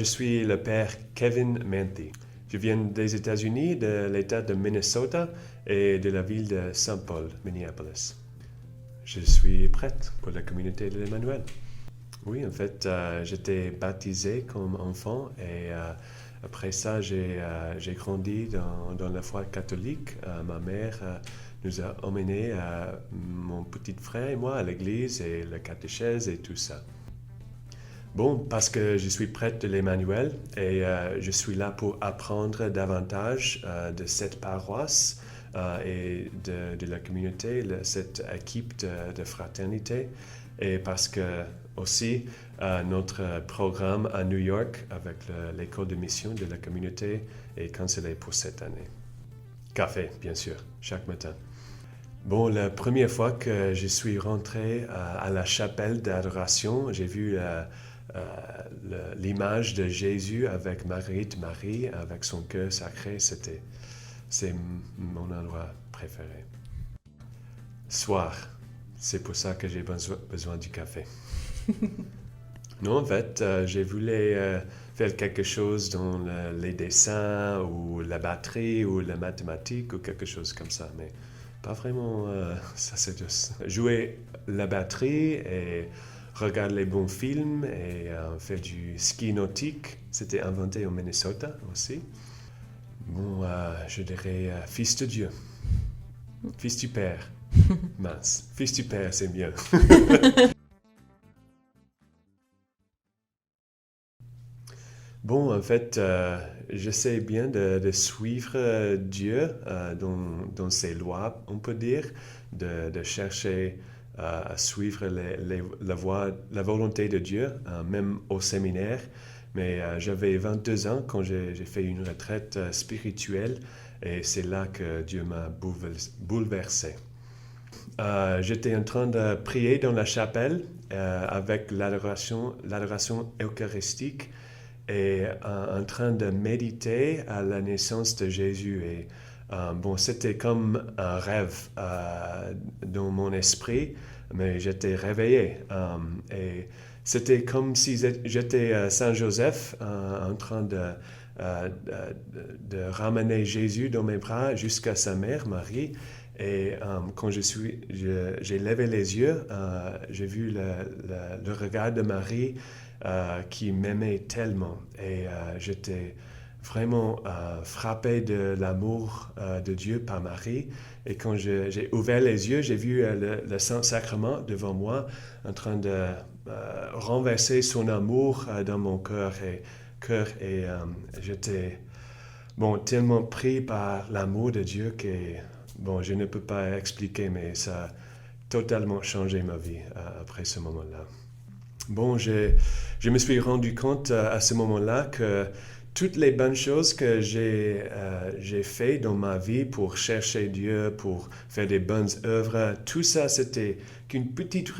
suis le père Kevin Manthey. Je viens des États-Unis, de l'État de Minnesota et de la ville de Saint Paul, Minneapolis. Je suis prête pour la communauté de l'Emmanuel. Oui, en fait, j'étais baptisé comme enfant et après ça, j'ai grandi dans la foi catholique. Ma mère nous a emmenés, mon petit frère et moi, à l'église et le catéchèse et tout ça. Bon, parce que je suis prêtre de l'Emmanuel et je suis là pour apprendre davantage de cette paroisse et de la communauté, cette équipe de fraternité. Et parce que aussi notre programme à New York avec l'école de mission de la communauté est cancellé pour cette année. Café, bien sûr, chaque matin. Bon, la première fois que je suis rentré à la chapelle d'adoration, j'ai vu l'image de Jésus avec Marie, avec son cœur sacré. C'est mon endroit préféré. Soir, c'est pour ça que j'ai besoin du café. Non, en fait, j'ai voulu faire quelque chose dans les dessins ou la batterie ou la mathématique ou quelque chose comme ça, mais pas vraiment, ça c'est juste jouer la batterie et regarder les bons films et faire du ski nautique. C'était inventé au Minnesota aussi. Bon, je dirais fils de Dieu, fils du Père. Mince, fils du Père, c'est mieux. Bon, en fait, j'essaie bien de suivre Dieu dans ses lois, on peut dire, de chercher à suivre la volonté de Dieu, même au séminaire. Mais j'avais 22 ans quand j'ai fait une retraite spirituelle et c'est là que Dieu m'a bouleversé. J'étais en train de prier dans la chapelle avec l'adoration eucharistique et en train de méditer à la naissance de Jésus. Et bon, c'était comme un rêve dans mon esprit, mais j'étais réveillé. Et c'était comme si j'étais Saint Joseph en train de ramener Jésus dans mes bras jusqu'à sa mère, Marie. Et quand j'ai levé les yeux, j'ai vu le regard de Marie qui m'aimait tellement. Et j'étais vraiment frappé de l'amour de Dieu par Marie. Et quand j'ai ouvert les yeux, j'ai vu le Saint-Sacrement devant moi en train de renverser son amour dans mon cœur. Et j'étais tellement pris par l'amour de Dieu que je ne peux pas expliquer, mais ça a totalement changé ma vie après ce moment-là. Bon, je me suis rendu compte à ce moment-là que toutes les bonnes choses que j'ai fait dans ma vie pour chercher Dieu, pour faire des bonnes œuvres, tout ça, c'était qu'une petite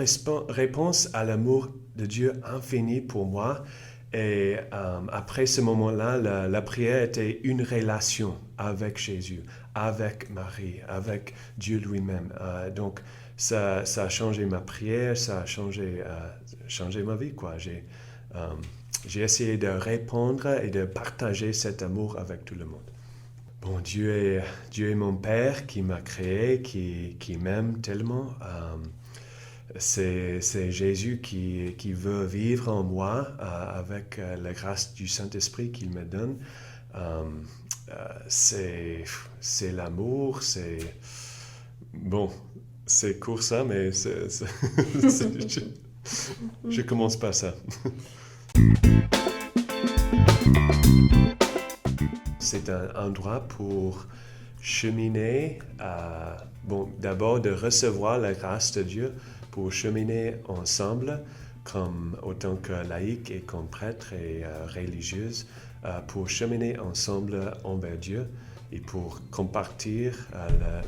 réponse à l'amour de Dieu infini pour moi. Et après ce moment-là, la prière était une relation avec Jésus, avec Marie, avec Dieu lui-même. Donc, ça a changé ma prière, ça a changé ma vie, quoi. J'ai essayé de répondre et de partager cet amour avec tout le monde. Bon, Dieu est mon Père qui m'a créé, qui m'aime tellement. C'est Jésus qui veut vivre en moi avec la grâce du Saint-Esprit qu'il me donne. C'est l'amour, c'est... Bon, c'est court ça, mais je commence par ça. C'est un endroit pour cheminer, d'abord de recevoir la grâce de Dieu, pour cheminer ensemble, comme autant que laïque et comme prêtre et religieuse, pour cheminer ensemble envers Dieu et pour compartir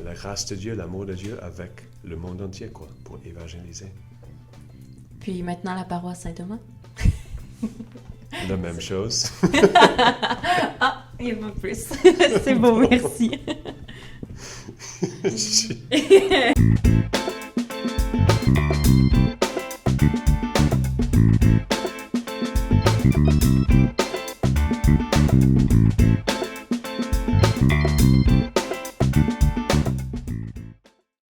la grâce de Dieu, l'amour de Dieu avec le monde entier, quoi, pour évangéliser. Puis maintenant la paroisse Saint-Thomas. La même chose. Ah, il n'y a pas plus. C'est beau, merci.